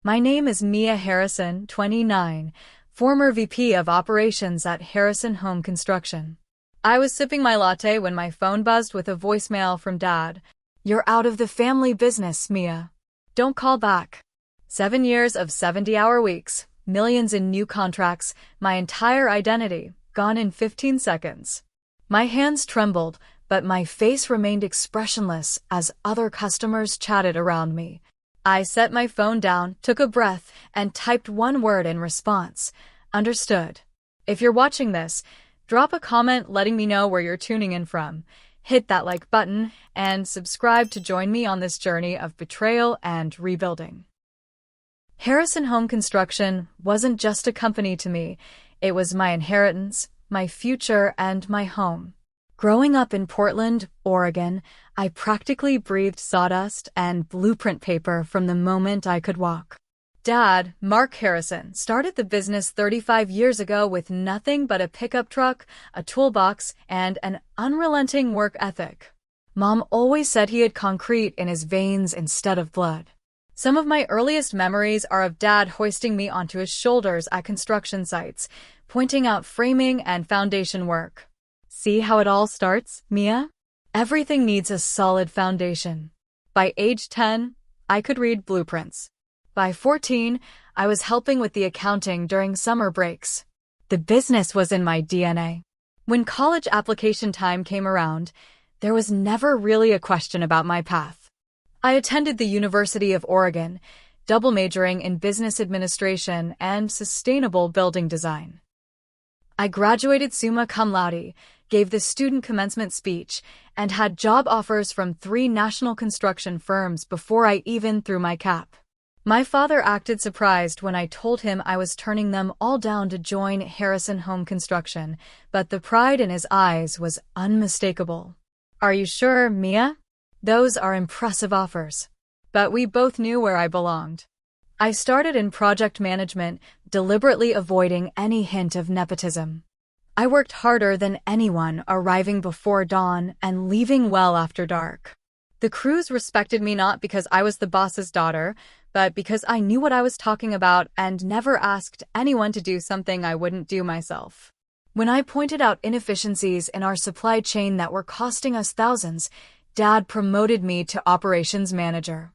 My name is Mia Harrison, 29, former VP of Operations at Harrison Home Construction. I was sipping my latte when my phone buzzed with a voicemail from Dad. "You're out of the family business, Mia. Don't call back." 7 years of 70-hour weeks, millions in new contracts, my entire identity, gone in 15 seconds. My hands trembled, but my face remained expressionless as other customers chatted around me. I set my phone down, took a breath, and typed one word in response: understood. If you're watching this, drop a comment letting me know where you're tuning in from. Hit that like button and subscribe to join me on this journey of betrayal and rebuilding. Harrison Home Construction wasn't just a company to me. It was my inheritance, my future, and my home. Growing up in Portland, Oregon, I practically breathed sawdust and blueprint paper from the moment I could walk. Dad, Mark Harrison, started the business 35 years ago with nothing but a pickup truck, a toolbox, and an unrelenting work ethic. Mom always said he had concrete in his veins instead of blood. Some of my earliest memories are of Dad hoisting me onto his shoulders at construction sites, pointing out framing and foundation work. "See how it all starts, Mia? Everything needs a solid foundation." By age 10, I could read blueprints. By 14, I was helping with the accounting during summer breaks. The business was in my DNA. When college application time came around, there was never really a question about my path. I attended the University of Oregon, double majoring in business administration and sustainable building design. I graduated summa cum laude, gave the student commencement speech, and had job offers from 3 national construction firms before I even threw my cap. My father acted surprised when I told him I was turning them all down to join Harrison Home Construction, but the pride in his eyes was unmistakable. "Are you sure, Mia? Those are impressive offers." But we both knew where I belonged. I started in project management, deliberately avoiding any hint of nepotism. I worked harder than anyone, arriving before dawn and leaving well after dark. The crews respected me not because I was the boss's daughter, but because I knew what I was talking about and never asked anyone to do something I wouldn't do myself. When I pointed out inefficiencies in our supply chain that were costing us thousands, Dad promoted me to operations manager.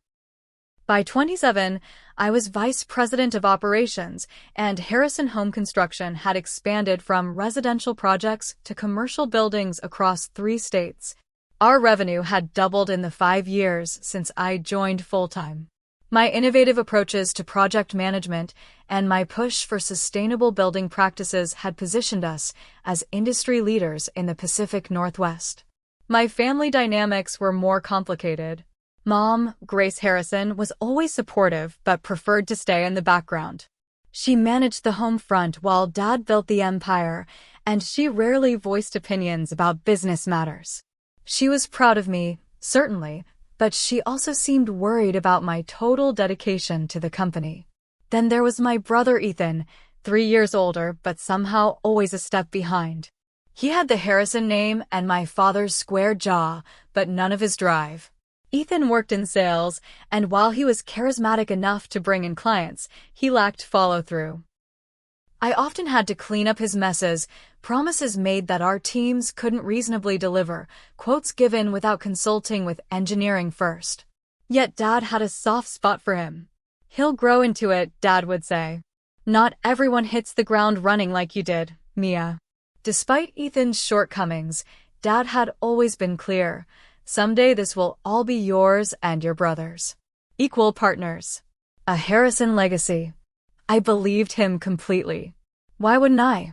By 27, I was vice president of operations, and Harrison Home Construction had expanded from residential projects to commercial buildings across 3 states. Our revenue had doubled in the 5 years since I joined full-time. My innovative approaches to project management and my push for sustainable building practices had positioned us as industry leaders in the Pacific Northwest. My family dynamics were more complicated. Mom, Grace Harrison, was always supportive but preferred to stay in the background. She managed the home front while Dad built the empire, and she rarely voiced opinions about business matters. She was proud of me, certainly, but she also seemed worried about my total dedication to the company. Then there was my brother Ethan, 3 years older but somehow always a step behind. He had the Harrison name and my father's square jaw, but none of his drive. Ethan worked in sales, and while he was charismatic enough to bring in clients, he lacked follow-through. I often had to clean up his messes, promises made that our teams couldn't reasonably deliver, quotes given without consulting with engineering first. Yet Dad had a soft spot for him. "He'll grow into it," Dad would say. "Not everyone hits the ground running like you did, Mia." Despite Ethan's shortcomings, Dad had always been clear: someday this will all be yours and your brother's. Equal partners. A Harrison legacy. I believed him completely. Why wouldn't I?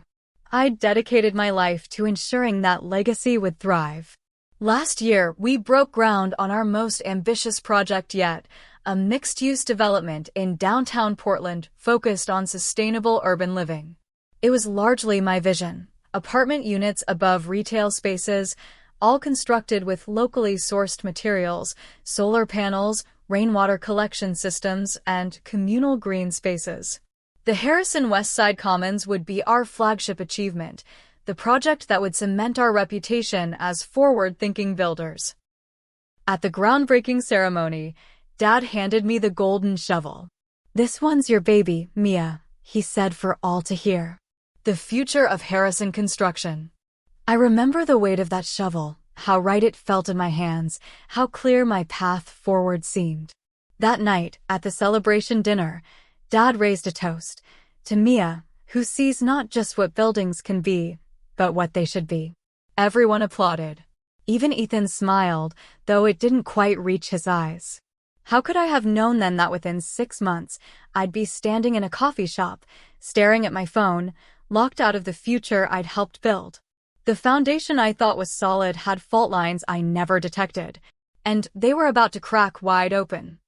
I dedicated my life to ensuring that legacy would thrive. Last year, we broke ground on our most ambitious project yet, a mixed-use development in downtown Portland focused on sustainable urban living. It was largely my vision: apartment units above retail spaces, all constructed with locally sourced materials, solar panels, rainwater collection systems, and communal green spaces. The Harrison Westside Commons would be our flagship achievement, the project that would cement our reputation as forward-thinking builders. At the groundbreaking ceremony, Dad handed me the golden shovel. "This one's your baby, Mia," he said for all to hear. The future of Harrison Construction. I remember the weight of that shovel, how right it felt in my hands, how clear my path forward seemed. That night, at the celebration dinner, Dad raised a toast to Mia, who sees not just what buildings can be, but what they should be. Everyone applauded. Even Ethan smiled, though it didn't quite reach his eyes. How could I have known then that within 6 months, I'd be standing in a coffee shop, staring at my phone, locked out of the future I'd helped build? The foundation I thought was solid had fault lines I never detected, and they were about to crack wide open.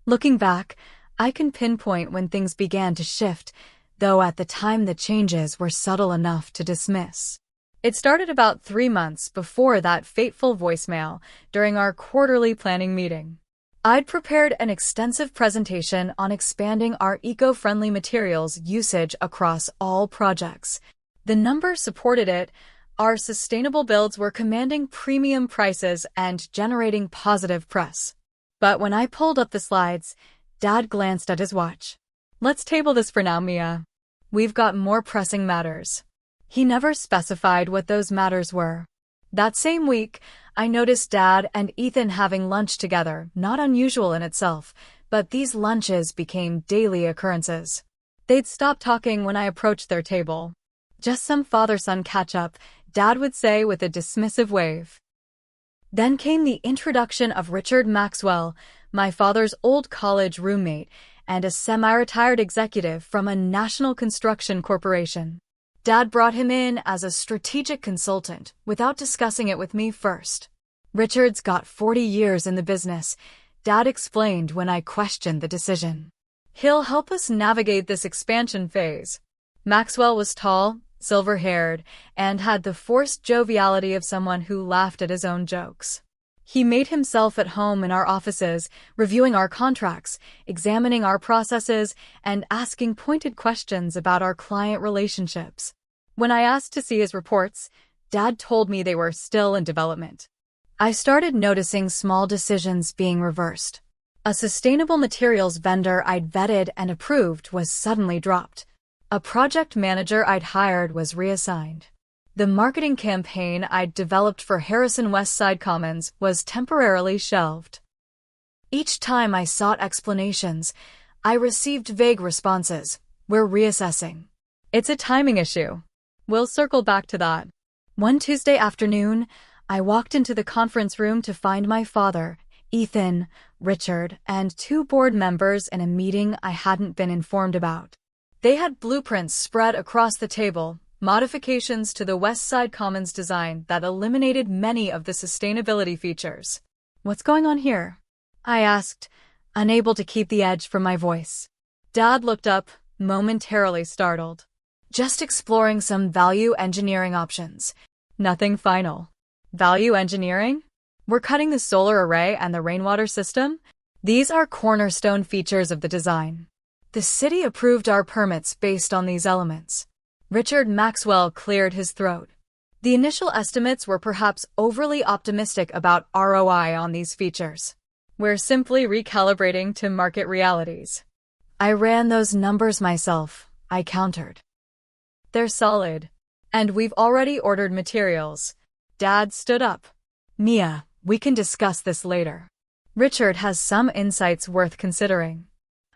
Looking back, I can pinpoint when things began to shift, though at the time the changes were subtle enough to dismiss. It started about 3 months before that fateful voicemail during our quarterly planning meeting. I'd prepared an extensive presentation on expanding our eco-friendly materials usage across all projects. The numbers supported it. Our sustainable builds were commanding premium prices and generating positive press. But when I pulled up the slides, Dad glanced at his watch. "Let's table this for now, Mia. We've got more pressing matters." He never specified what those matters were. That same week, I noticed Dad and Ethan having lunch together, not unusual in itself, but these lunches became daily occurrences. They'd stop talking when I approached their table. "Just some father-son catch-up," Dad would say with a dismissive wave. Then came the introduction of Richard Maxwell, my father's old college roommate, and a semi-retired executive from a national construction corporation. Dad brought him in as a strategic consultant without discussing it with me first. "Richard's got 40 years in the business," Dad explained when I questioned the decision. "He'll help us navigate this expansion phase." Maxwell was tall, silver-haired, and had the forced joviality of someone who laughed at his own jokes. He made himself at home in our offices, reviewing our contracts, examining our processes, and asking pointed questions about our client relationships. When I asked to see his reports, Dad told me they were still in development. I started noticing small decisions being reversed. A sustainable materials vendor I'd vetted and approved was suddenly dropped. A project manager I'd hired was reassigned. The marketing campaign I'd developed for Harrison Westside Commons was temporarily shelved. Each time I sought explanations, I received vague responses. "We're reassessing." "It's a timing issue. We'll circle back to that." One Tuesday afternoon, I walked into the conference room to find my father, Ethan, Richard, and 2 board members in a meeting I hadn't been informed about. They had blueprints spread across the table, modifications to the West Side Commons design that eliminated many of the sustainability features. "What's going on here?" I asked, unable to keep the edge from my voice. Dad looked up, momentarily startled. "Just exploring some value engineering options. Nothing final." "Value engineering? We're cutting the solar array and the rainwater system? These are cornerstone features of the design. The city approved our permits based on these elements." Richard Maxwell cleared his throat. The initial estimates were perhaps overly optimistic about ROI on these features. "We're simply recalibrating to market realities." "I ran those numbers myself," I countered. "They're solid. And we've already ordered materials." Dad stood up. "Mia, we can discuss this later. Richard has some insights worth considering."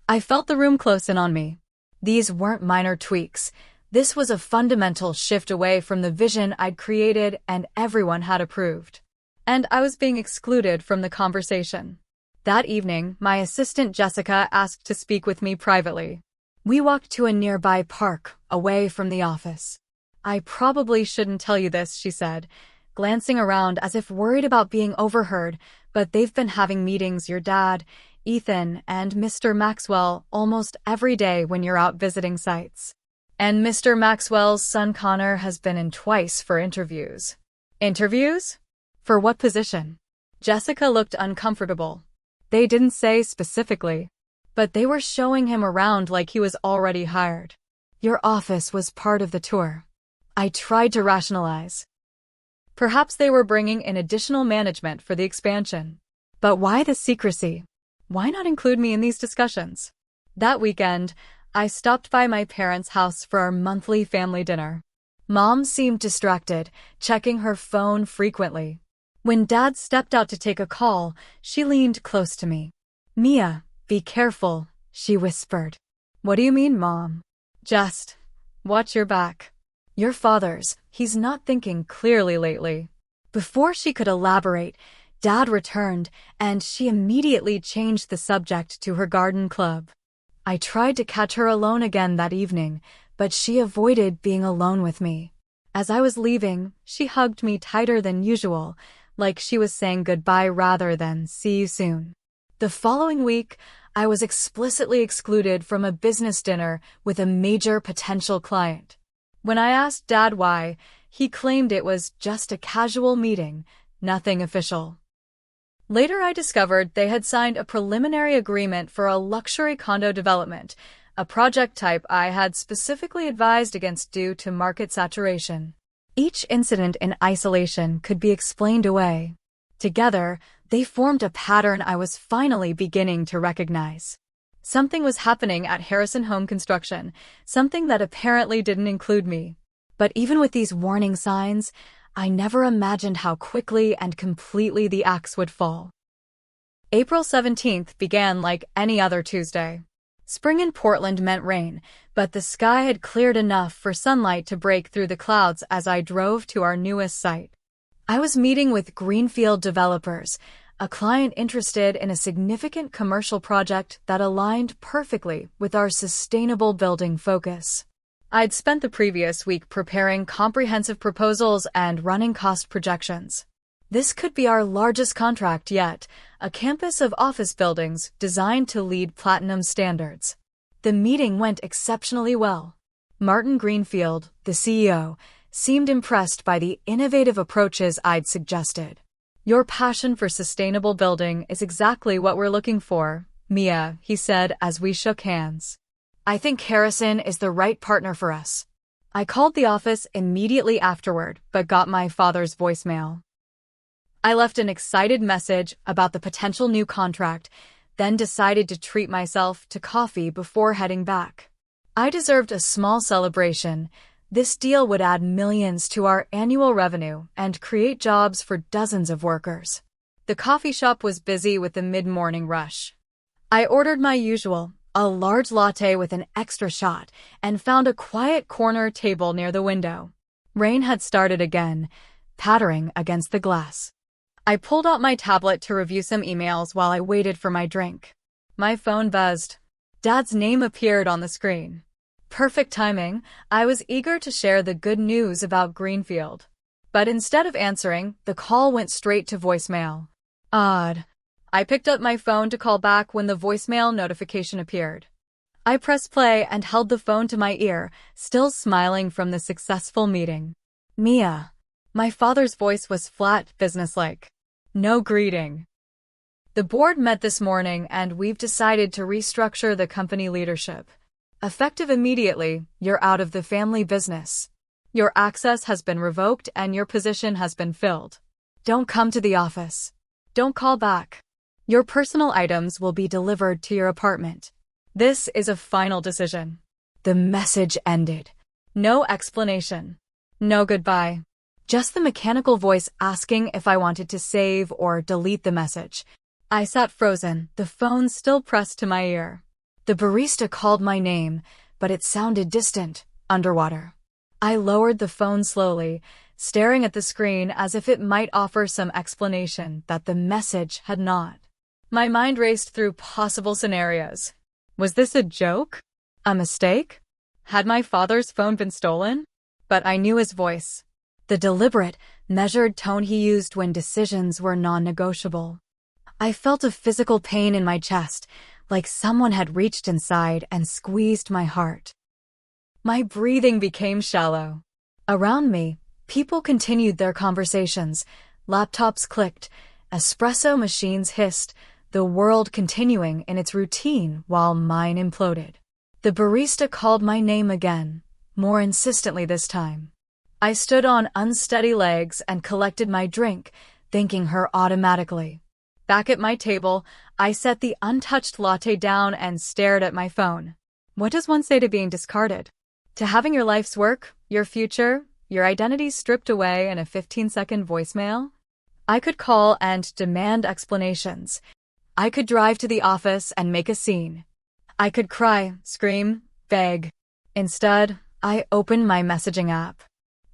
I felt the room close in on me. These weren't minor tweaks. This was a fundamental shift away from the vision I'd created and everyone had approved. And I was being excluded from the conversation. That evening, my assistant Jessica asked to speak with me privately. We walked to a nearby park, away from the office. "I probably shouldn't tell you this," she said, glancing around as if worried about being overheard, "but they've been having meetings, your dad, Ethan, and Mr. Maxwell almost every day when you're out visiting sites. And Mr. Maxwell's son Connor has been in twice for interviews." "Interviews? For what position?" Jessica looked uncomfortable. "They didn't say specifically, but they were showing him around like he was already hired." "Your office was part of the tour." I tried to rationalize. Perhaps they were bringing in additional management for the expansion. But why the secrecy? Why not include me in these discussions? That weekend, I stopped by my parents' house for our monthly family dinner. Mom seemed distracted, checking her phone frequently. When Dad stepped out to take a call, she leaned close to me. "Mia, be careful," she whispered. "What do you mean, Mom?" "Just watch your back. Your father's, he's not thinking clearly lately." Before she could elaborate, Dad returned, and she immediately changed the subject to her garden club. I tried to catch her alone again that evening, but she avoided being alone with me. As I was leaving, she hugged me tighter than usual, like she was saying goodbye rather than see you soon. The following week, I was explicitly excluded from a business dinner with a major potential client. When I asked Dad why, he claimed it was just a casual meeting, nothing official. Later I discovered they had signed a preliminary agreement for a luxury condo development, a project type I had specifically advised against due to market saturation. Each incident in isolation could be explained away. Together, they formed a pattern I was finally beginning to recognize. Something was happening at Harrison Home Construction, something that apparently didn't include me. But even with these warning signs, I never imagined how quickly and completely the axe would fall. April 17th began like any other Tuesday. Spring in Portland meant rain, but the sky had cleared enough for sunlight to break through the clouds as I drove to our newest site. I was meeting with Greenfield Developers, a client interested in a significant commercial project that aligned perfectly with our sustainable building focus. I'd spent the previous week preparing comprehensive proposals and running cost projections. This could be our largest contract yet, a campus of office buildings designed to lead platinum standards. The meeting went exceptionally well. Martin Greenfield, the CEO, seemed impressed by the innovative approaches I'd suggested. "Your passion for sustainable building is exactly what we're looking for, Mia," he said as we shook hands. "I think Harrison is the right partner for us." I called the office immediately afterward, but got my father's voicemail. I left an excited message about the potential new contract, then decided to treat myself to coffee before heading back. I deserved a small celebration. This deal would add millions to our annual revenue and create jobs for dozens of workers. The coffee shop was busy with the mid-morning rush. I ordered my usual, a large latte with an extra shot, and found a quiet corner table near the window. Rain had started again, pattering against the glass. I pulled out my tablet to review some emails while I waited for my drink. My phone buzzed. Dad's name appeared on the screen. Perfect timing. I was eager to share the good news about Greenfield. But instead of answering, the call went straight to voicemail. Odd. I picked up my phone to call back when the voicemail notification appeared. I pressed play and held the phone to my ear, still smiling from the successful meeting. "Mia." My father's voice was flat, businesslike. "No greeting." "The board met this morning and we've decided to restructure the company leadership. Effective immediately, you're out of the family business. Your access has been revoked and your position has been filled. Don't come to the office. Don't call back. Your personal items will be delivered to your apartment. This is a final decision." The message ended. No explanation. No goodbye. Just the mechanical voice asking if I wanted to save or delete the message. I sat frozen, the phone still pressed to my ear. The barista called my name, but it sounded distant, underwater. I lowered the phone slowly, staring at the screen as if it might offer some explanation that the message had not. My mind raced through possible scenarios. Was this a joke? A mistake? Had my father's phone been stolen? But I knew his voice. The deliberate, measured tone he used when decisions were non-negotiable. I felt a physical pain in my chest, like someone had reached inside and squeezed my heart. My breathing became shallow. Around me, people continued their conversations. Laptops clicked, espresso machines hissed, the world continuing in its routine while mine imploded. The barista called my name again, more insistently this time. I stood on unsteady legs and collected my drink, thanking her automatically. Back at my table, I set the untouched latte down and stared at my phone. What does one say to being discarded? To having your life's work, your future, your identity stripped away in a 15-second voicemail? I could call and demand explanations. I could drive to the office and make a scene. I could cry, scream, beg. Instead, I opened my messaging app.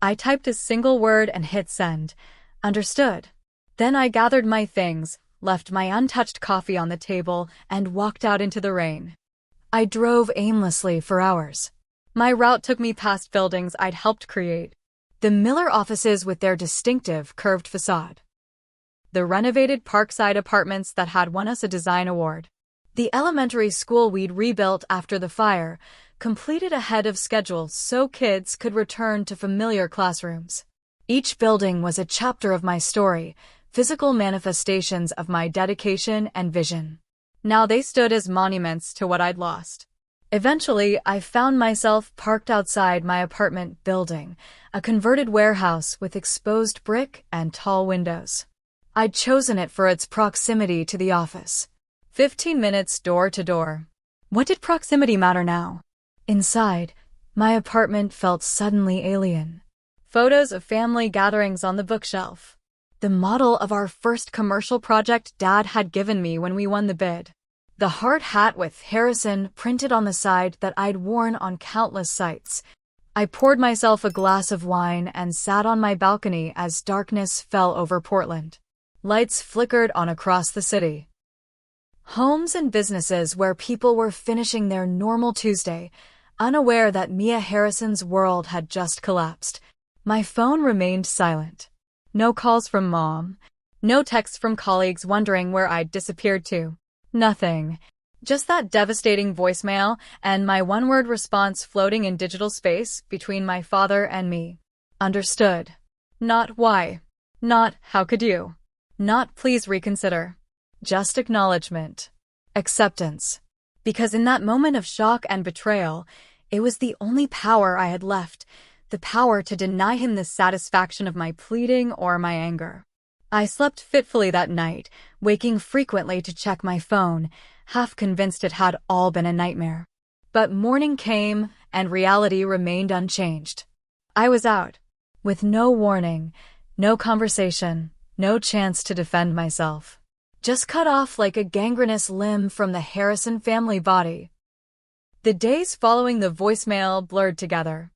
I typed a single word and hit send. Understood. Then I gathered my things, left my untouched coffee on the table, and walked out into the rain. I drove aimlessly for hours. My route took me past buildings I'd helped create. The Miller offices with their distinctive curved facade. The renovated Parkside apartments that had won us a design award. The elementary school we'd rebuilt after the fire, completed ahead of schedule so kids could return to familiar classrooms. Each building was a chapter of my story, physical manifestations of my dedication and vision. Now they stood as monuments to what I'd lost. Eventually, I found myself parked outside my apartment building, a converted warehouse with exposed brick and tall windows. I'd chosen it for its proximity to the office. 15 minutes door to door. What did proximity matter now? Inside, my apartment felt suddenly alien. Photos of family gatherings on the bookshelf. The model of our first commercial project Dad had given me when we won the bid. The hard hat with Harrison printed on the side that I'd worn on countless sites. I poured myself a glass of wine and sat on my balcony as darkness fell over Portland. Lights flickered on across the city. Homes and businesses where people were finishing their normal Tuesday, unaware that Mia Harrison's world had just collapsed. My phone remained silent. No calls from Mom. No texts from colleagues wondering where I'd disappeared to. Nothing. Just that devastating voicemail and my one-word response floating in digital space between my father and me. Understood. Not why. Not how could you. Not please reconsider. Just acknowledgement. Acceptance. Because in that moment of shock and betrayal, it was the only power I had left, the power to deny him the satisfaction of my pleading or my anger. I slept fitfully that night, waking frequently to check my phone, half convinced it had all been a nightmare. But morning came, and reality remained unchanged. I was out. With no warning, no conversation, no chance to defend myself. Just cut off like a gangrenous limb from the Harrison family body. The days following the voicemail blurred together.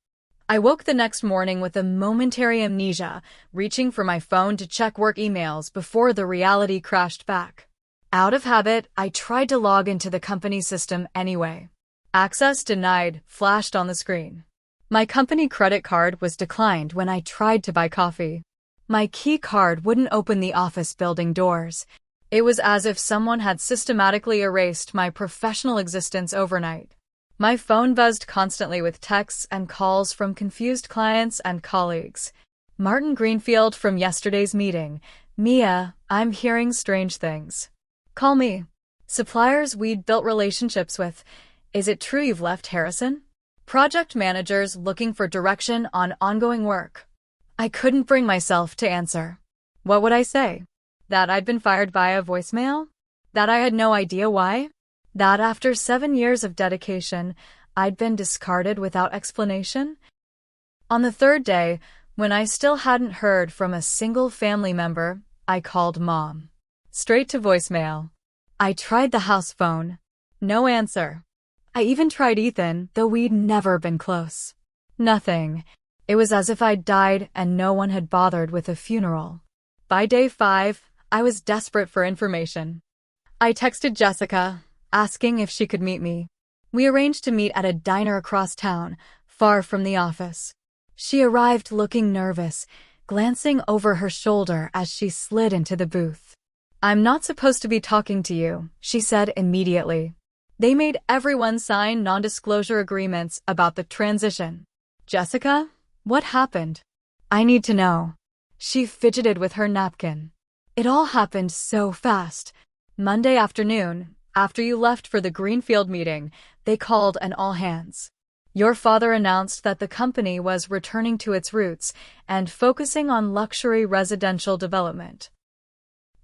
I woke the next morning with a momentary amnesia, reaching for my phone to check work emails before the reality crashed back. Out of habit, I tried to log into the company system anyway. Access denied flashed on the screen. My company credit card was declined when I tried to buy coffee. My key card wouldn't open the office building doors. It was as if someone had systematically erased my professional existence overnight. My phone buzzed constantly with texts and calls from confused clients and colleagues. Martin Greenfield from yesterday's meeting. Mia, I'm hearing strange things. Call me. Suppliers we'd built relationships with. Is it true you've left Harrison? Project managers looking for direction on ongoing work. I couldn't bring myself to answer. What would I say? That I'd been fired by a voicemail? That I had no idea why? That after 7 years of dedication, I'd been discarded without explanation? On the third day, when I still hadn't heard from a single family member, I called Mom. Straight to voicemail. I tried the house phone. No answer. I even tried Ethan, though we'd never been close. Nothing. It was as if I'd died and no one had bothered with a funeral. By day 5, I was desperate for information. I texted Jessica, asking if she could meet me. We arranged to meet at a diner across town, far from the office. She arrived looking nervous, glancing over her shoulder as she slid into the booth. I'm not supposed to be talking to you, she said immediately. They made everyone sign non-disclosure agreements about the transition. Jessica, what happened? I need to know. She fidgeted with her napkin. It all happened so fast. Monday afternoon, after you left for the Greenfield meeting, they called an all-hands. Your father announced that the company was returning to its roots and focusing on luxury residential development.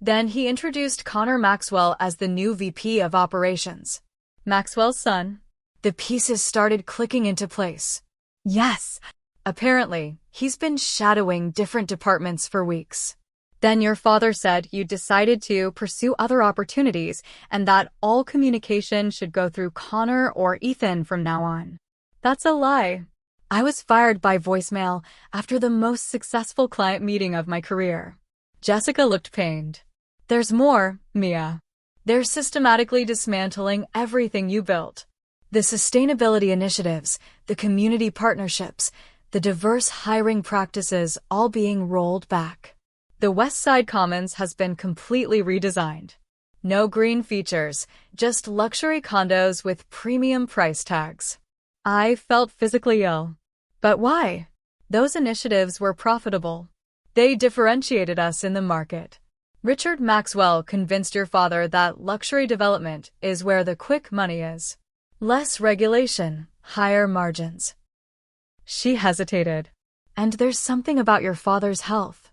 Then he introduced Connor Maxwell as the new VP of Operations. Maxwell's son. The pieces started clicking into place. Yes. Apparently, he's been shadowing different departments for weeks. Then your father said you decided to pursue other opportunities and that all communication should go through Connor or Ethan from now on. That's a lie. I was fired by voicemail after the most successful client meeting of my career. Jessica looked pained. There's more, Mia. They're systematically dismantling everything you built. The sustainability initiatives, the community partnerships, the diverse hiring practices all being rolled back. The West Side Commons has been completely redesigned. No green features, just luxury condos with premium price tags. I felt physically ill. But why? Those initiatives were profitable. They differentiated us in the market. Richard Maxwell convinced your father that luxury development is where the quick money is. Less regulation, higher margins. She hesitated. And there's something about your father's health.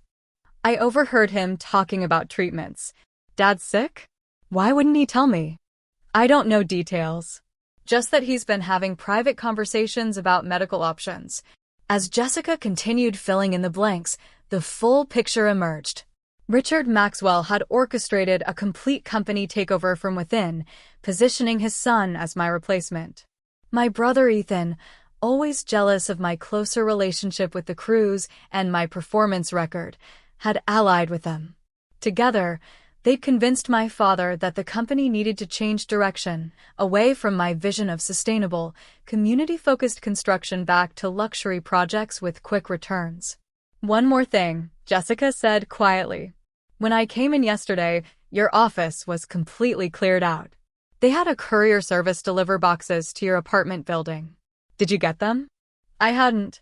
I overheard him talking about treatments. Dad's sick? Why wouldn't he tell me? I don't know details. Just that he's been having private conversations about medical options. As Jessica continued filling in the blanks, the full picture emerged. Richard Maxwell had orchestrated a complete company takeover from within, positioning his son as my replacement. My brother Ethan, always jealous of my closer relationship with the crews and my performance record, had allied with them. Together, they'd convinced my father that the company needed to change direction, away from my vision of sustainable, community-focused construction back to luxury projects with quick returns. One more thing, Jessica said quietly. When I came in yesterday, your office was completely cleared out. They had a courier service deliver boxes to your apartment building. Did you get them? I hadn't.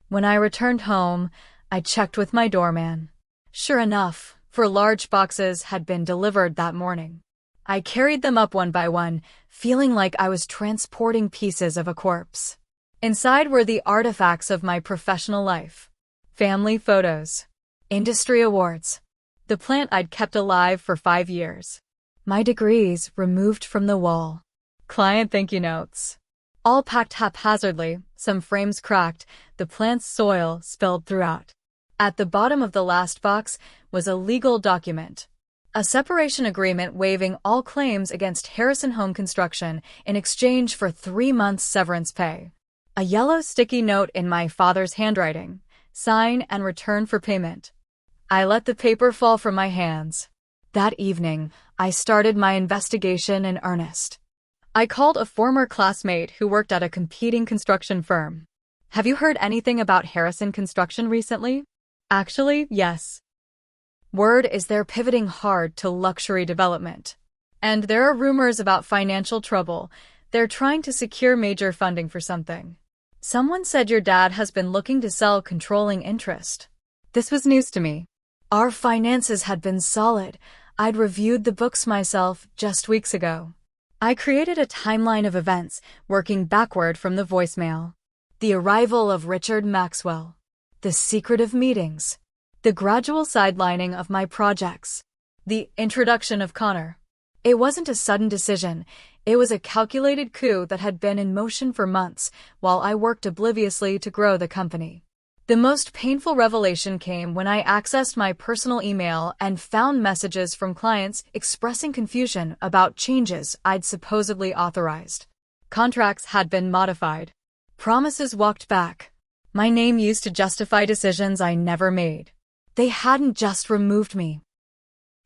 When I returned home, I checked with my doorman. Sure enough, 4 large boxes had been delivered that morning. I carried them up one by one, feeling like I was transporting pieces of a corpse. Inside were the artifacts of my professional life. Family photos. Industry awards. The plant I'd kept alive for 5 years. My degrees removed from the wall. Client thank you notes. All packed haphazardly, some frames cracked, the plant's soil spilled throughout. At the bottom of the last box was a legal document. A separation agreement waiving all claims against Harrison Home Construction in exchange for 3 months severance pay. A yellow sticky note in my father's handwriting. Sign and return for payment. I let the paper fall from my hands. That evening, I started my investigation in earnest. I called a former classmate who worked at a competing construction firm. Have you heard anything about Harrison Construction recently? Actually, yes. Word is they're pivoting hard to luxury development. And there are rumors about financial trouble. They're trying to secure major funding for something. Someone said your dad has been looking to sell controlling interest. This was news to me. Our finances had been solid. I'd reviewed the books myself just weeks ago. I created a timeline of events, working backward from the voicemail. The arrival of Richard Maxwell. The secretive meetings. The gradual sidelining of my projects. The introduction of Connor. It wasn't a sudden decision. It was a calculated coup that had been in motion for months, while I worked obliviously to grow the company. The most painful revelation came when I accessed my personal email and found messages from clients expressing confusion about changes I'd supposedly authorized. Contracts had been modified. Promises walked back. My name used to justify decisions I never made. They hadn't just removed me.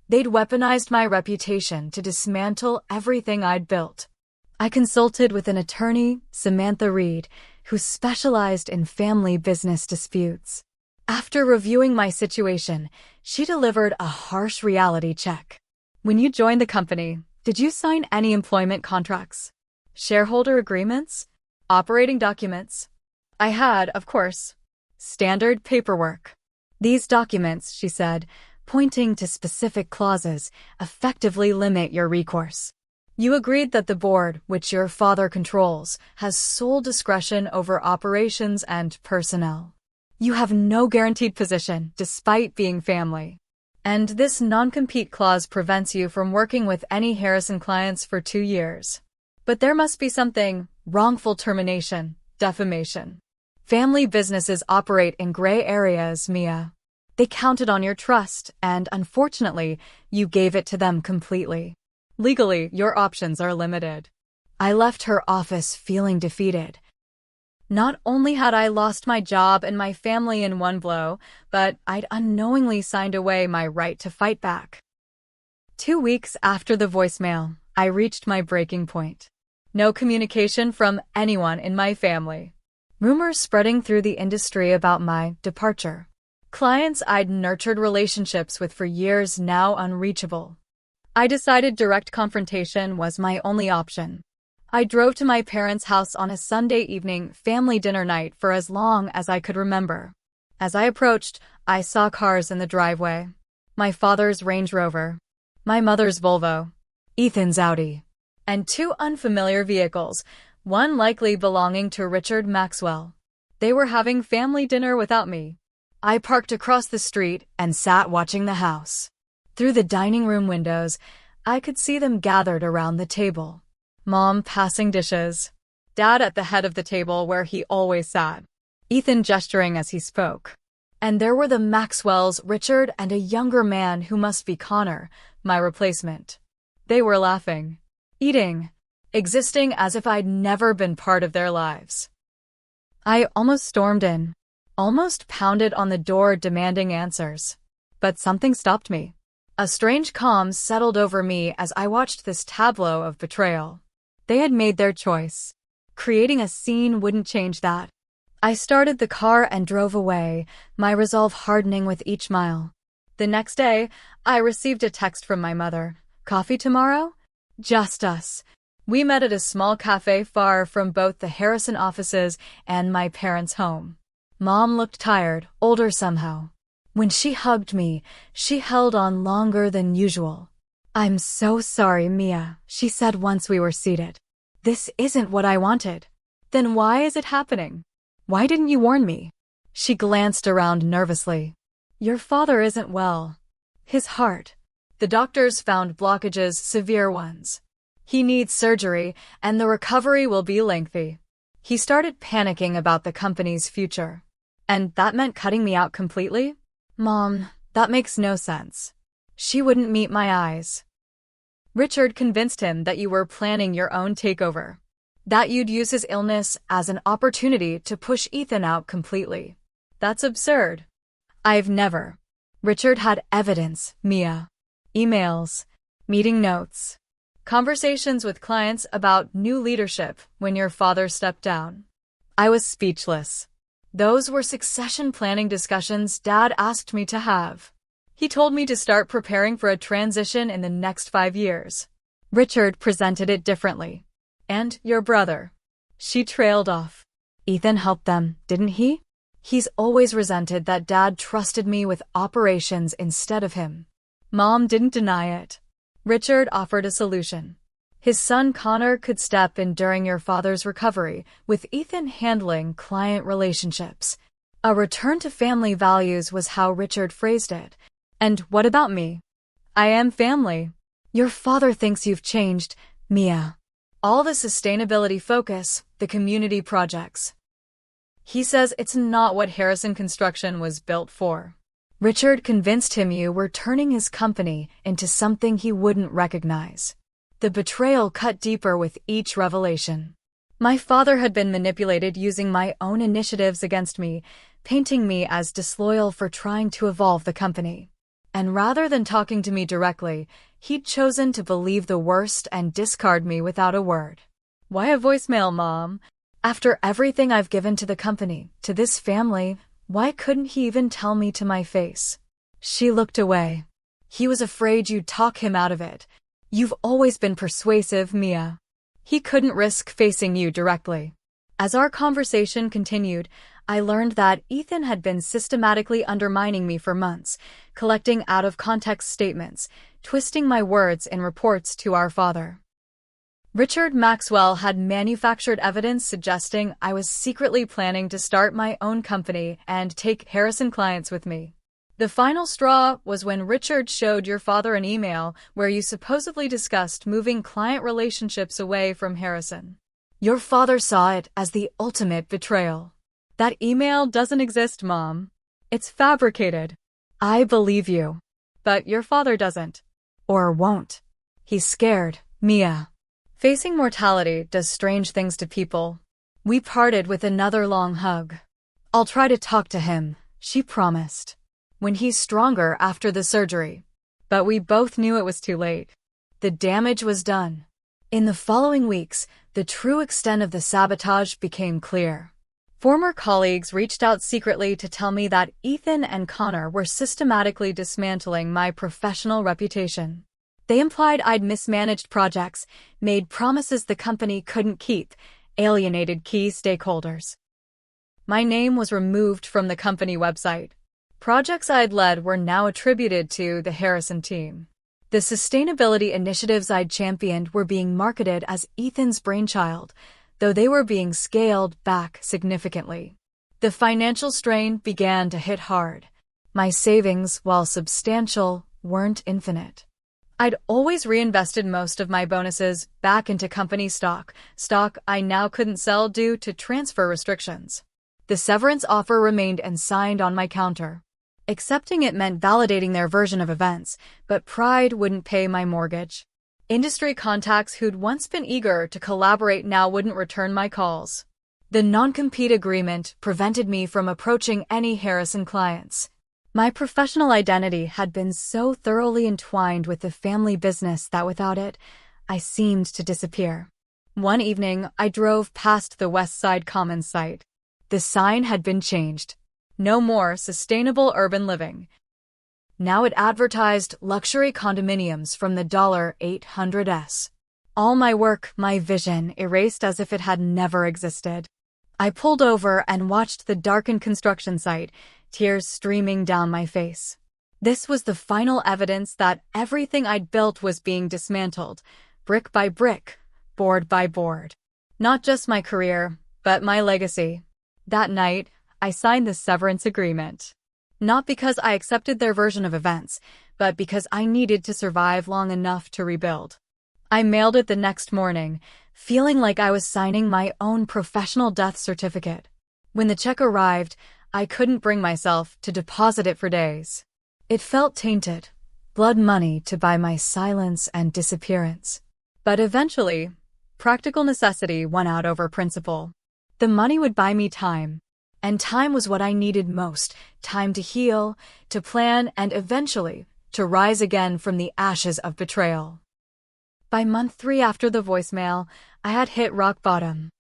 They'd weaponized my reputation to dismantle everything I'd built. I consulted with an attorney, Samantha Reed, who specialized in family business disputes. After reviewing my situation, she delivered a harsh reality check. When you joined the company, did you sign any employment contracts? Shareholder agreements? Operating documents? I had, of course. Standard paperwork. These documents, she said, pointing to specific clauses, effectively limit your recourse. You agreed that the board, which your father controls, has sole discretion over operations and personnel. You have no guaranteed position, despite being family. And this non-compete clause prevents you from working with any Harrison clients for 2 years. But there must be something: wrongful termination, defamation. Family businesses operate in gray areas, Mia. They counted on your trust, and unfortunately, you gave it to them completely. Legally, your options are limited. I left her office feeling defeated. Not only had I lost my job and my family in one blow, but I'd unknowingly signed away my right to fight back. 2 weeks after the voicemail, I reached my breaking point. No communication from anyone in my family. Rumors spreading through the industry about my departure. Clients I'd nurtured relationships with for years now unreachable. I decided direct confrontation was my only option. I drove to my parents' house on a Sunday evening, family dinner night, for as long as I could remember. As I approached, I saw cars in the driveway. My father's Range Rover, my mother's Volvo, Ethan's Audi, and 2 unfamiliar vehicles, one likely belonging to Richard Maxwell. They were having family dinner without me. I parked across the street and sat watching the house. Through the dining room windows, I could see them gathered around the table. Mom passing dishes. Dad at the head of the table where he always sat. Ethan gesturing as he spoke. And there were the Maxwells, Richard, and a younger man who must be Connor, my replacement. They were laughing, eating, existing as if I'd never been part of their lives. I almost stormed in, almost pounded on the door demanding answers. But something stopped me. A strange calm settled over me as I watched this tableau of betrayal. They had made their choice. Creating a scene wouldn't change that. I started the car and drove away, my resolve hardening with each mile. The next day, I received a text from my mother. Coffee tomorrow? Just us. We met at a small cafe far from both the Harrison offices and my parents' home. Mom looked tired, older somehow. When she hugged me, she held on longer than usual. "I'm so sorry, Mia," she said once we were seated. "This isn't what I wanted." "Then why is it happening? Why didn't you warn me?" She glanced around nervously. "Your father isn't well. His heart. The doctors found blockages, severe ones. He needs surgery, and the recovery will be lengthy." He started panicking about the company's future. And that meant cutting me out completely? Mom, that makes no sense. She wouldn't meet my eyes. Richard convinced him that you were planning your own takeover. That you'd use his illness as an opportunity to push Ethan out completely. That's absurd. I've never. Richard had evidence, Mia. Emails, meeting notes, conversations with clients about new leadership when your father stepped down. I was speechless. Those were succession planning discussions Dad asked me to have. He told me to start preparing for a transition in the next 5 years. Richard presented it differently. "And your brother." She trailed off. "Ethan helped them, didn't he? He's always resented that Dad trusted me with operations instead of him." Mom didn't deny it. Richard offered a solution. His son Connor could step in during your father's recovery, with Ethan handling client relationships. A return to family values was how Richard phrased it. And what about me? I am family. Your father thinks you've changed, Mia. All the sustainability focus, the community projects. He says it's not what Harrison Construction was built for. Richard convinced him you were turning his company into something he wouldn't recognize. The betrayal cut deeper with each revelation. My father had been manipulated using my own initiatives against me, painting me as disloyal for trying to evolve the company. And rather than talking to me directly, he'd chosen to believe the worst and discard me without a word. Why a voicemail, Mom? After everything I've given to the company, to this family, why couldn't he even tell me to my face? She looked away. He was afraid you'd talk him out of it. You've always been persuasive, Mia. He couldn't risk facing you directly. As our conversation continued, I learned that Ethan had been systematically undermining me for months, collecting out-of-context statements, twisting my words in reports to our father. Richard Maxwell had manufactured evidence suggesting I was secretly planning to start my own company and take Harrison clients with me. The final straw was when Richard showed your father an email where you supposedly discussed moving client relationships away from Harrison. Your father saw it as the ultimate betrayal. That email doesn't exist, Mom. It's fabricated. I believe you. But your father doesn't. Or won't. He's scared, Mia. Facing mortality does strange things to people. We parted with another long hug. I'll try to talk to him, she promised, when he's stronger after the surgery. But we both knew it was too late. The damage was done. In the following weeks, the true extent of the sabotage became clear. Former colleagues reached out secretly to tell me that Ethan and Connor were systematically dismantling my professional reputation. They implied I'd mismanaged projects, made promises the company couldn't keep, alienated key stakeholders. My name was removed from the company website. Projects I'd led were now attributed to the Harrison team. The sustainability initiatives I'd championed were being marketed as Ethan's brainchild, though they were being scaled back significantly. The financial strain began to hit hard. My savings, while substantial, weren't infinite. I'd always reinvested most of my bonuses back into company stock I now couldn't sell due to transfer restrictions. The severance offer remained unsigned on my counter. Accepting it meant validating their version of events, but pride wouldn't pay my mortgage. Industry contacts who'd once been eager to collaborate now wouldn't return my calls. The non-compete agreement prevented me from approaching any Harrison clients. My professional identity had been so thoroughly entwined with the family business that without it, I seemed to disappear. One evening, I drove past the West Side Commons site. The sign had been changed. No more sustainable urban living. Now it advertised luxury condominiums from the $800s. All my work, my vision, erased as if it had never existed. I pulled over and watched the darkened construction site, tears streaming down my face. This was the final evidence that everything I'd built was being dismantled, brick by brick, board by board. Not just my career, but my legacy. That night, I signed the severance agreement. Not because I accepted their version of events, but because I needed to survive long enough to rebuild. I mailed it the next morning, feeling like I was signing my own professional death certificate. When the check arrived, I couldn't bring myself to deposit it for days. It felt tainted, blood money to buy my silence and disappearance. But eventually, practical necessity won out over principle. The money would buy me time. And time was what I needed most, time to heal, to plan, and eventually, to rise again from the ashes of betrayal. By month 3 after the voicemail, I had hit rock bottom.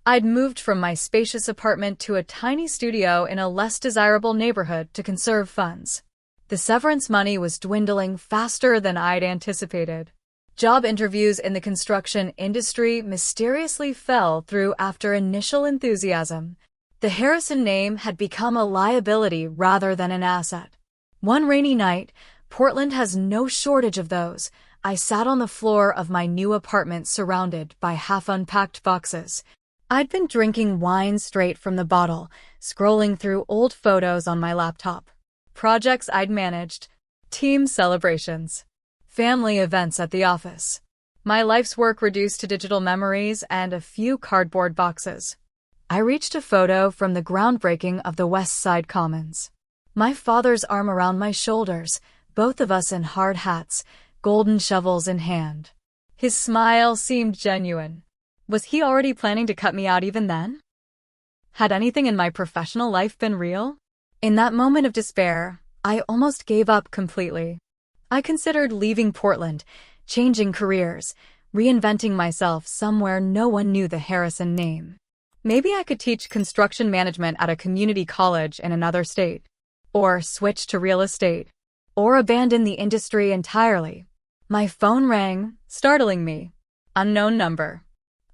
I'd moved from my spacious apartment to a tiny studio in a less desirable neighborhood to conserve funds. The severance money was dwindling faster than I'd anticipated. Job interviews in the construction industry mysteriously fell through after initial enthusiasm. The Harrison name had become a liability rather than an asset. One rainy night, Portland has no shortage of those, I sat on the floor of my new apartment surrounded by half-unpacked boxes. I'd been drinking wine straight from the bottle, scrolling through old photos on my laptop. Projects I'd managed, team celebrations, family events at the office. My life's work reduced to digital memories and a few cardboard boxes. I reached a photo from the groundbreaking of the West Side Commons. My father's arm around my shoulders, both of us in hard hats, golden shovels in hand. His smile seemed genuine. Was he already planning to cut me out even then? Had anything in my professional life been real? In that moment of despair, I almost gave up completely. I considered leaving Portland, changing careers, reinventing myself somewhere no one knew the Harrison name. Maybe I could teach construction management at a community college in another state. Or switch to real estate. Or abandon the industry entirely. My phone rang, startling me. Unknown number.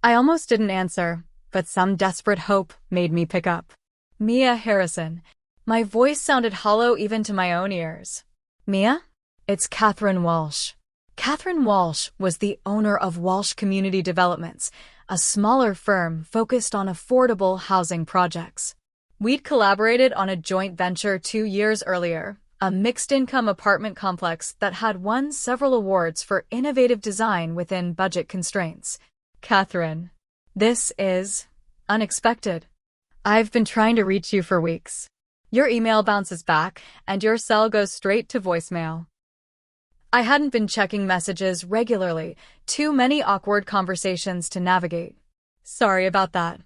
I almost didn't answer, but some desperate hope made me pick up. Mia Harrison. My voice sounded hollow even to my own ears. Mia? It's Catherine Walsh. Catherine Walsh was the owner of Walsh Community Developments, a smaller firm focused on affordable housing projects. We'd collaborated on a joint venture 2 years earlier, a mixed-income apartment complex that had won several awards for innovative design within budget constraints. Catherine, this is unexpected. I've been trying to reach you for weeks. Your email bounces back, and your cell goes straight to voicemail. I hadn't been checking messages regularly, too many awkward conversations to navigate. Sorry about that.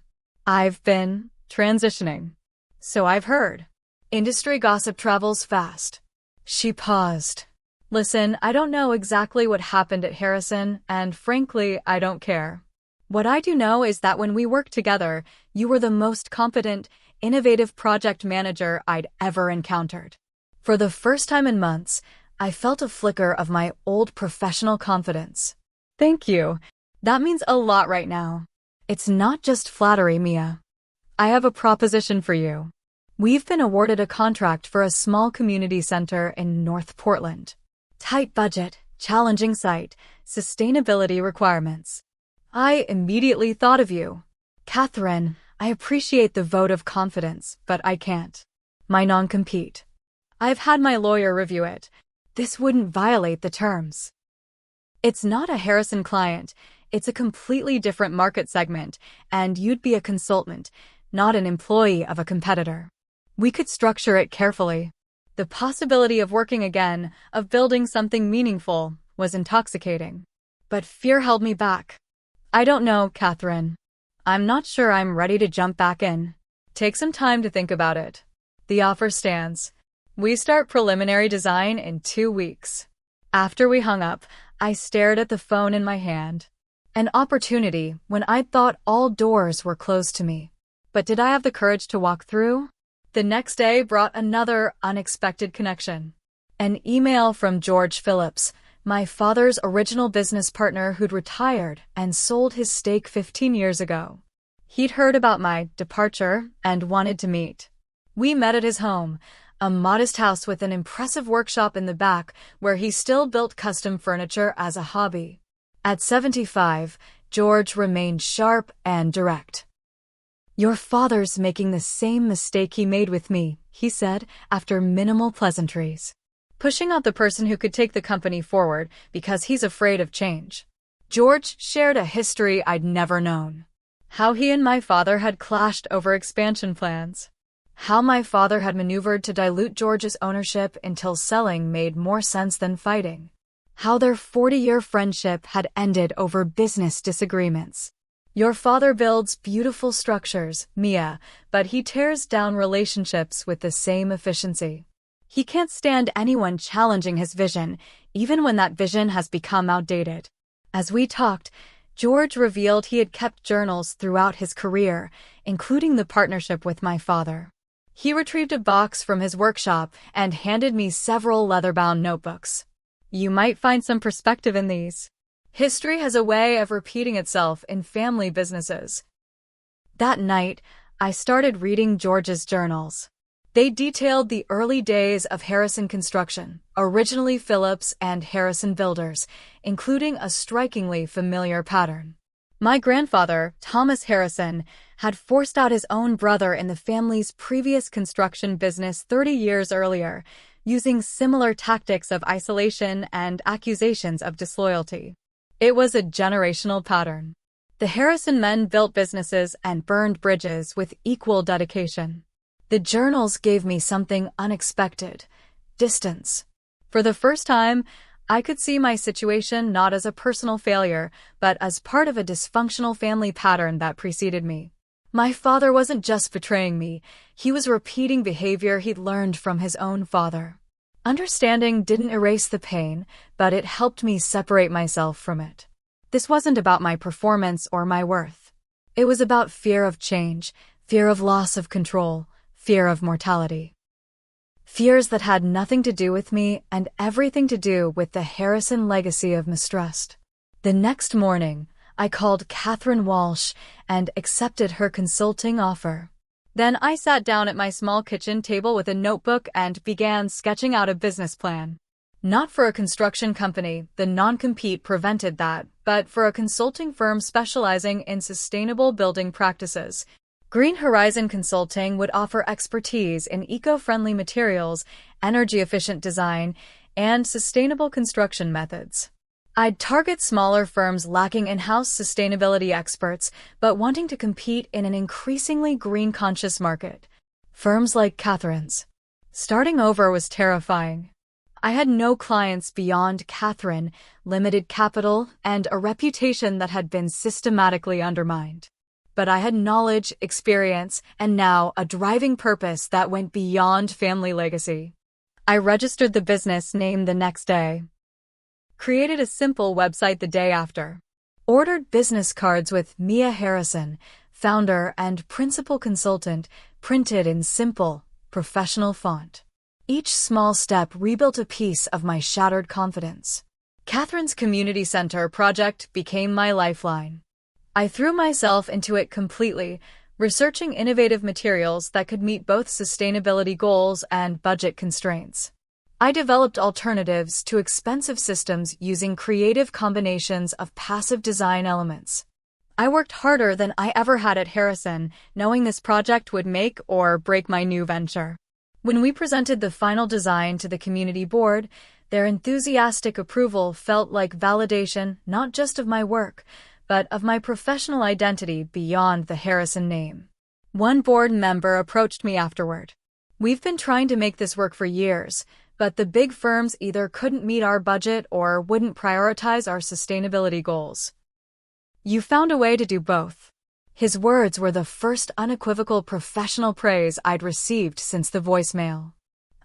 I've been transitioning. So I've heard. Industry gossip travels fast. She paused. Listen, I don't know exactly what happened at Harrison, and frankly, I don't care. What I do know is that when we worked together, you were the most competent, innovative project manager I'd ever encountered. For the first time in months, I felt a flicker of my old professional confidence. Thank you. That means a lot right now. It's not just flattery, Mia. I have a proposition for you. We've been awarded a contract for a small community center in North Portland. Tight budget, challenging site, sustainability requirements. I immediately thought of you. Catherine, I appreciate the vote of confidence, but I can't. My non-compete. I've had my lawyer review it. This wouldn't violate the terms. It's not a Harrison client. It's a completely different market segment, and you'd be a consultant, not an employee of a competitor. We could structure it carefully. The possibility of working again, of building something meaningful, was intoxicating. But fear held me back. I don't know, Catherine. I'm not sure I'm ready to jump back in. Take some time to think about it. The offer stands. We start preliminary design in 2 weeks. After we hung up, I stared at the phone in my hand. An opportunity when I'd thought all doors were closed to me. But did I have the courage to walk through? The next day brought another unexpected connection. An email from George Phillips, my father's original business partner who'd retired and sold his stake 15 years ago. He'd heard about my departure and wanted to meet. We met at his home, a modest house with an impressive workshop in the back where he still built custom furniture as a hobby. At 75, George remained sharp and direct. Your father's making the same mistake he made with me, he said, after minimal pleasantries. Pushing out the person who could take the company forward because he's afraid of change. George shared a history I'd never known. How he and my father had clashed over expansion plans. How my father had maneuvered to dilute George's ownership until selling made more sense than fighting. How their 40-year friendship had ended over business disagreements. Your father builds beautiful structures, Mia, but he tears down relationships with the same efficiency. He can't stand anyone challenging his vision, even when that vision has become outdated. As we talked, George revealed he had kept journals throughout his career, including the partnership with my father. He retrieved a box from his workshop and handed me several leather-bound notebooks. You might find some perspective in these. History has a way of repeating itself in family businesses. That night, I started reading George's journals. They detailed the early days of Harrison Construction, originally Phillips and Harrison Builders, including a strikingly familiar pattern. My grandfather, Thomas Harrison, had forced out his own brother in the family's previous construction business 30 years earlier, using similar tactics of isolation and accusations of disloyalty. It was a generational pattern. The Harrison men built businesses and burned bridges with equal dedication. The journals gave me something unexpected: distance. For the first time, I could see my situation not as a personal failure, but as part of a dysfunctional family pattern that preceded me. My father wasn't just betraying me, he was repeating behavior he'd learned from his own father. Understanding didn't erase the pain, but it helped me separate myself from it. This wasn't about my performance or my worth. It was about fear of change, fear of loss of control, fear of mortality. Fears that had nothing to do with me and everything to do with the Harrison legacy of mistrust. The next morning, I called Catherine Walsh and accepted her consulting offer. Then I sat down at my small kitchen table with a notebook and began sketching out a business plan. Not for a construction company, the non-compete prevented that, but for a consulting firm specializing in sustainable building practices. Green Horizon Consulting would offer expertise in eco-friendly materials, energy-efficient design, and sustainable construction methods. I'd target smaller firms lacking in-house sustainability experts but wanting to compete in an increasingly green-conscious market. Firms like Catherine's. Starting over was terrifying. I had no clients beyond Catherine, limited capital, and a reputation that had been systematically undermined. But I had knowledge, experience, and now a driving purpose that went beyond family legacy. I registered the business name the next day. Created a simple website the day after. Ordered business cards with Mia Harrison, founder and principal consultant, printed in simple, professional font. Each small step rebuilt a piece of my shattered confidence. Catherine's Community Center project became my lifeline. I threw myself into it completely, researching innovative materials that could meet both sustainability goals and budget constraints. I developed alternatives to expensive systems using creative combinations of passive design elements. I worked harder than I ever had at Harrison, knowing this project would make or break my new venture. When we presented the final design to the community board, their enthusiastic approval felt like validation not just of my work, but of my professional identity beyond the Harrison name. One board member approached me afterward. "We've been trying to make this work for years, but the big firms either couldn't meet our budget or wouldn't prioritize our sustainability goals. You found a way to do both." His words were the first unequivocal professional praise I'd received since the voicemail.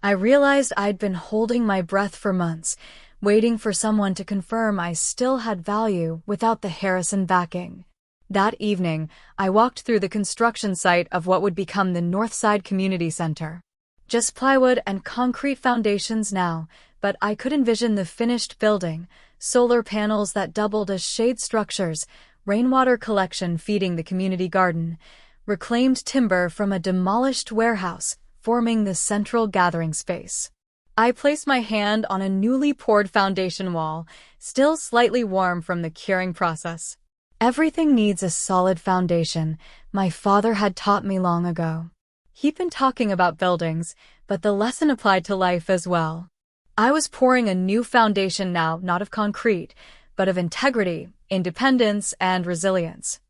I realized I'd been holding my breath for months, waiting for someone to confirm I still had value without the Harrison backing. That evening, I walked through the construction site of what would become the Northside Community Center. Just plywood and concrete foundations now, but I could envision the finished building, solar panels that doubled as shade structures, rainwater collection feeding the community garden, reclaimed timber from a demolished warehouse forming the central gathering space. I placed my hand on a newly poured foundation wall, still slightly warm from the curing process. Everything needs a solid foundation, my father had taught me long ago. He'd been talking about buildings, but the lesson applied to life as well. I was pouring a new foundation now, not of concrete, but of integrity, independence, and resilience.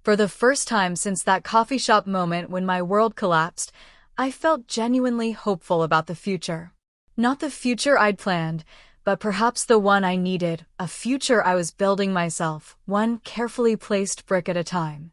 For the first time since that coffee shop moment when my world collapsed, I felt genuinely hopeful about the future. Not the future I'd planned, but perhaps the one I needed, a future I was building myself, one carefully placed brick at a time.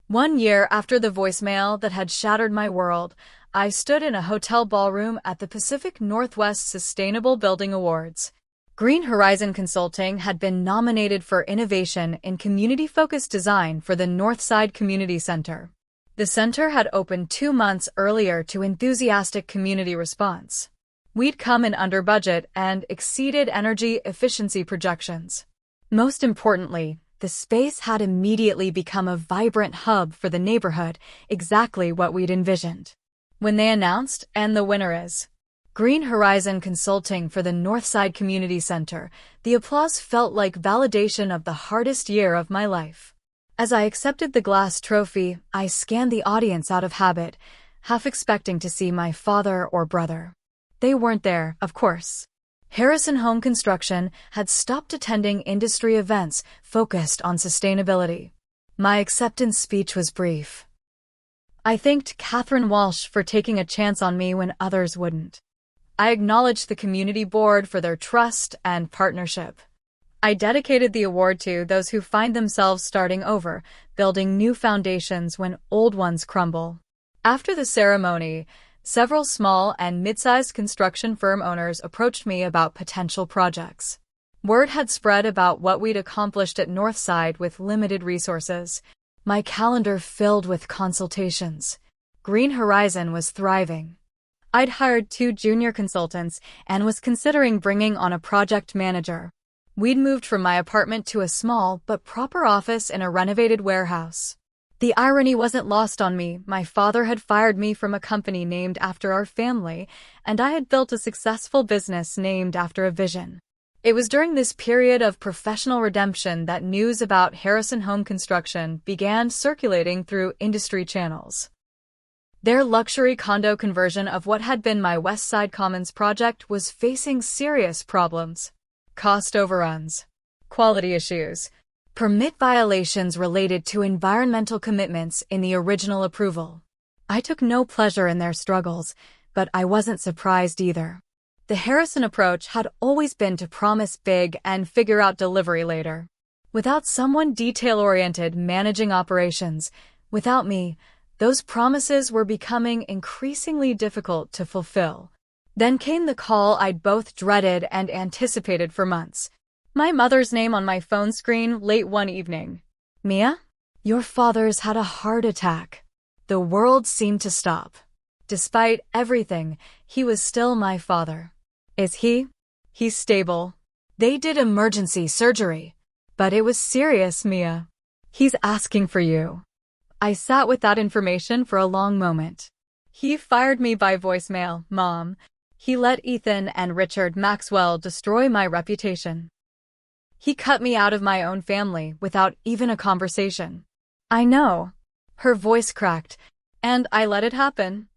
1 year after the voicemail that had shattered my world, I stood in a hotel ballroom at the Pacific Northwest Sustainable Building Awards. Green Horizon Consulting had been nominated for innovation in community-focused design for the Northside Community Center. The center had opened 2 months earlier to enthusiastic community response. We'd come in under budget and exceeded energy efficiency projections. Most importantly, the space had immediately become a vibrant hub for the neighborhood, exactly what we'd envisioned. When they announced, "And the winner is Green Horizon Consulting for the Northside Community Center," the applause felt like validation of the hardest year of my life. As I accepted the glass trophy, I scanned the audience out of habit, half expecting to see my father or brother. They weren't there, of course. Harrison Home Construction had stopped attending industry events focused on sustainability. My acceptance speech was brief. I thanked Catherine Walsh for taking a chance on me when others wouldn't. I acknowledged the community board for their trust and partnership. I dedicated the award to those who find themselves starting over, building new foundations when old ones crumble. After the ceremony, several small and mid-sized construction firm owners approached me about potential projects. Word had spread about what we'd accomplished at Northside with limited resources. My calendar filled with consultations. Green Horizon was thriving. I'd hired 2 junior consultants and was considering bringing on a project manager. We'd moved from my apartment to a small but proper office in a renovated warehouse. The irony wasn't lost on me. My father had fired me from a company named after our family, and I had built a successful business named after a vision. It was during this period of professional redemption that news about Harrison Home Construction began circulating through industry channels. Their luxury condo conversion of what had been my West Side Commons project was facing serious problems. Cost overruns, quality issues, permit violations related to environmental commitments in the original approval. I took no pleasure in their struggles, but I wasn't surprised either. The Harrison approach had always been to promise big and figure out delivery later. Without someone detail-oriented managing operations, without me, those promises were becoming increasingly difficult to fulfill. Then came the call I'd both dreaded and anticipated for months. My mother's name on my phone screen late one evening. Mia? Your father's had a heart attack. The world seemed to stop. Despite everything, he was still my father. Is he? He's stable. They did emergency surgery. But it was serious, Mia. He's asking for you. I sat with that information for a long moment. He fired me by voicemail, Mom. He let Ethan and Richard Maxwell destroy my reputation. He cut me out of my own family without even a conversation. I know. Her voice cracked, and I let it happen.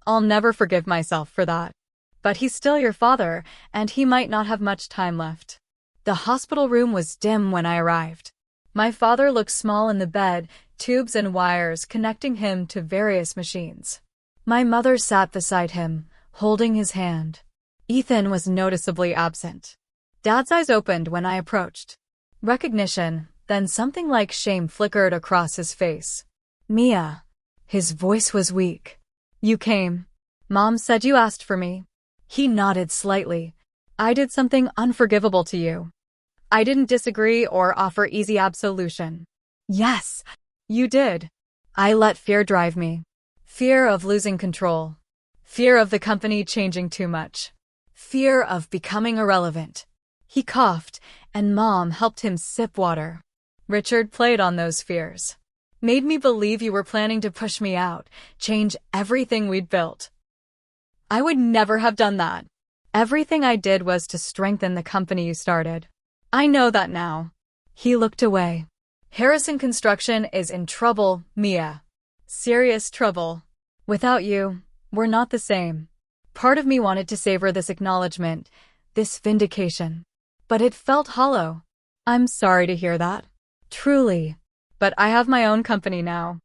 I'll never forgive myself for that. But he's still your father, and he might not have much time left. The hospital room was dim when I arrived. My father looked small in the bed, tubes and wires connecting him to various machines. My mother sat beside him, holding his hand. Ethan was noticeably absent. Dad's eyes opened when I approached. Recognition, then something like shame flickered across his face. Mia. His voice was weak. You came. Mom said you asked for me. He nodded slightly. I did something unforgivable to you. I didn't disagree or offer easy absolution. Yes, you did. I let fear drive me. Fear of losing control. Fear of the company changing too much. Fear of becoming irrelevant. He coughed, and Mom helped him sip water. Richard played on those fears. Made me believe you were planning to push me out, change everything we'd built. I would never have done that. Everything I did was to strengthen the company you started. I know that now. He looked away. Harrison Construction is in trouble, Mia. Serious trouble. Without you, we're not the same. Part of me wanted to savor this acknowledgement, this vindication. But it felt hollow. I'm sorry to hear that. Truly. But I have my own company now.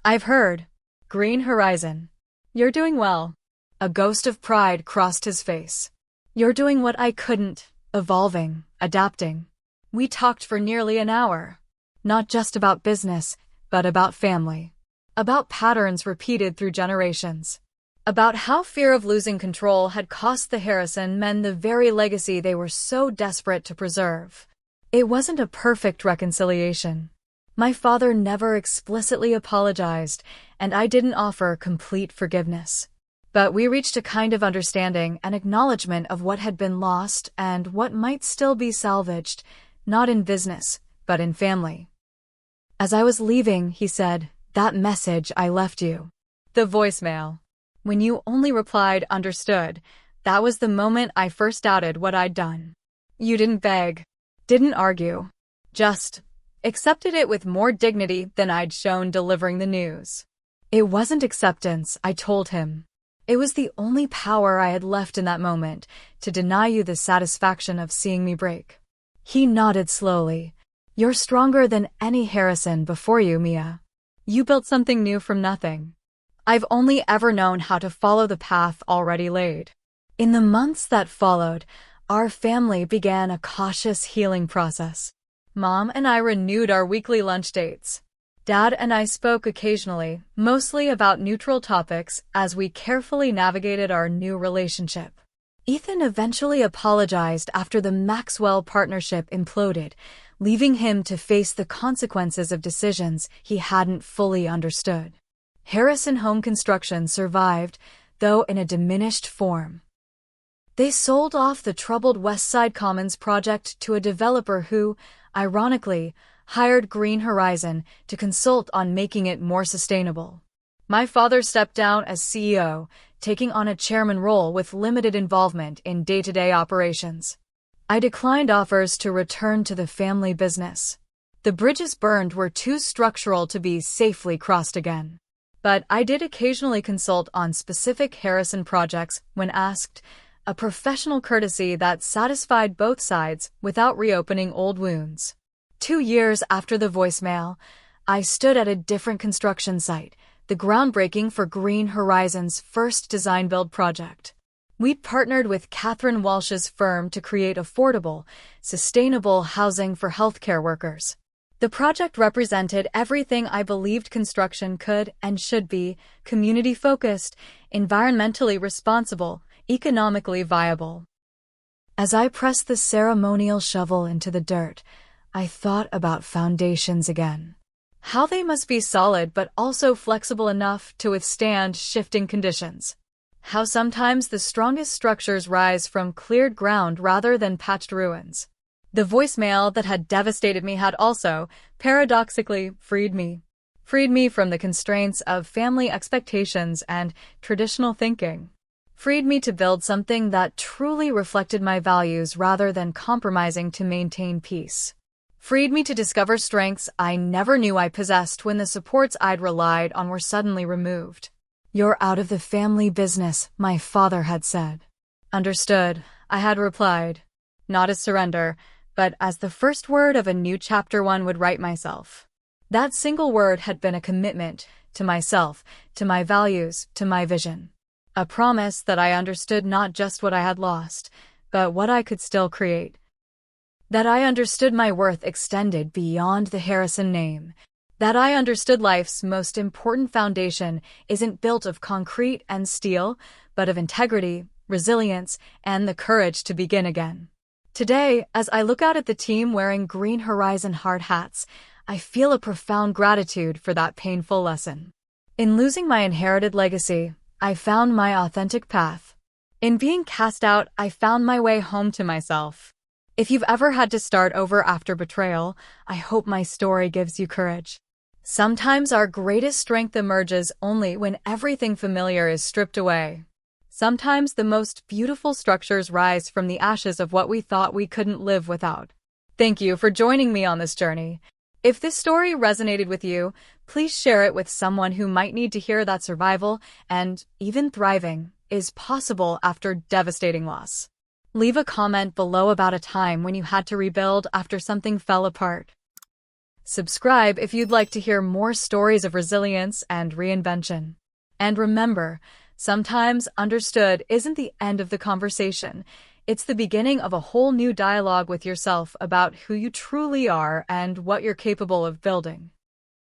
I've heard. Green Horizon. You're doing well. A ghost of pride crossed his face. You're doing what I couldn't, evolving, adapting. We talked for nearly an hour. Not just about business, but about family. About patterns repeated through generations. About how fear of losing control had cost the Harrison men the very legacy they were so desperate to preserve. It wasn't a perfect reconciliation. My father never explicitly apologized, and I didn't offer complete forgiveness. But we reached a kind of understanding and acknowledgement of what had been lost and what might still be salvaged, not in business, but in family. As I was leaving, he said, "That message I left you." The voicemail. When you only replied, "Understood," that was the moment I first doubted what I'd done. You didn't beg, didn't argue, just accepted it with more dignity than I'd shown delivering the news. It wasn't acceptance, I told him. It was the only power I had left in that moment, to deny you the satisfaction of seeing me break. He nodded slowly. You're stronger than any Harrison before you, Mia. You built something new from nothing. I've only ever known how to follow the path already laid. In the months that followed, our family began a cautious healing process. Mom and I renewed our weekly lunch dates. Dad and I spoke occasionally, mostly about neutral topics, as we carefully navigated our new relationship. Ethan eventually apologized after the Maxwell partnership imploded, leaving him to face the consequences of decisions he hadn't fully understood. Harrison Home Construction survived, though in a diminished form. They sold off the troubled West Side Commons project to a developer who, ironically, hired Green Horizon to consult on making it more sustainable. My father stepped down as CEO, taking on a chairman role with limited involvement in day-to-day operations. I declined offers to return to the family business. The bridges burned were too structural to be safely crossed again. But I did occasionally consult on specific Harrison projects when asked, a professional courtesy that satisfied both sides without reopening old wounds. 2 years after the voicemail, I stood at a different construction site, the groundbreaking for Green Horizons' first design-build project. We'd partnered with Catherine Walsh's firm to create affordable, sustainable housing for healthcare workers. The project represented everything I believed construction could and should be: community-focused, environmentally responsible, economically viable. As I pressed the ceremonial shovel into the dirt, I thought about foundations again. How they must be solid but also flexible enough to withstand shifting conditions. How sometimes the strongest structures rise from cleared ground rather than patched ruins. The voicemail that had devastated me had also, paradoxically, freed me. Freed me from the constraints of family expectations and traditional thinking. Freed me to build something that truly reflected my values rather than compromising to maintain peace. Freed me to discover strengths I never knew I possessed when the supports I'd relied on were suddenly removed. "You're out of the family business," my father had said. "Understood," I had replied. Not as surrender, but as the first word of a new chapter one would write myself. That single word had been a commitment to myself, to my values, to my vision. A promise that I understood not just what I had lost, but what I could still create. That I understood my worth extended beyond the Harrison name. That I understood life's most important foundation isn't built of concrete and steel, but of integrity, resilience, and the courage to begin again. Today, as I look out at the team wearing Green Horizon hard hats, I feel a profound gratitude for that painful lesson. In losing my inherited legacy, I found my authentic path. In being cast out, I found my way home to myself. If you've ever had to start over after betrayal, I hope my story gives you courage. Sometimes our greatest strength emerges only when everything familiar is stripped away. Sometimes the most beautiful structures rise from the ashes of what we thought we couldn't live without. Thank you for joining me on this journey. If this story resonated with you, please share it with someone who might need to hear that survival, and even thriving, is possible after devastating loss. Leave a comment below about a time when you had to rebuild after something fell apart. Subscribe if you'd like to hear more stories of resilience and reinvention. And remember, sometimes understood isn't the end of the conversation. It's the beginning of a whole new dialogue with yourself about who you truly are and what you're capable of building.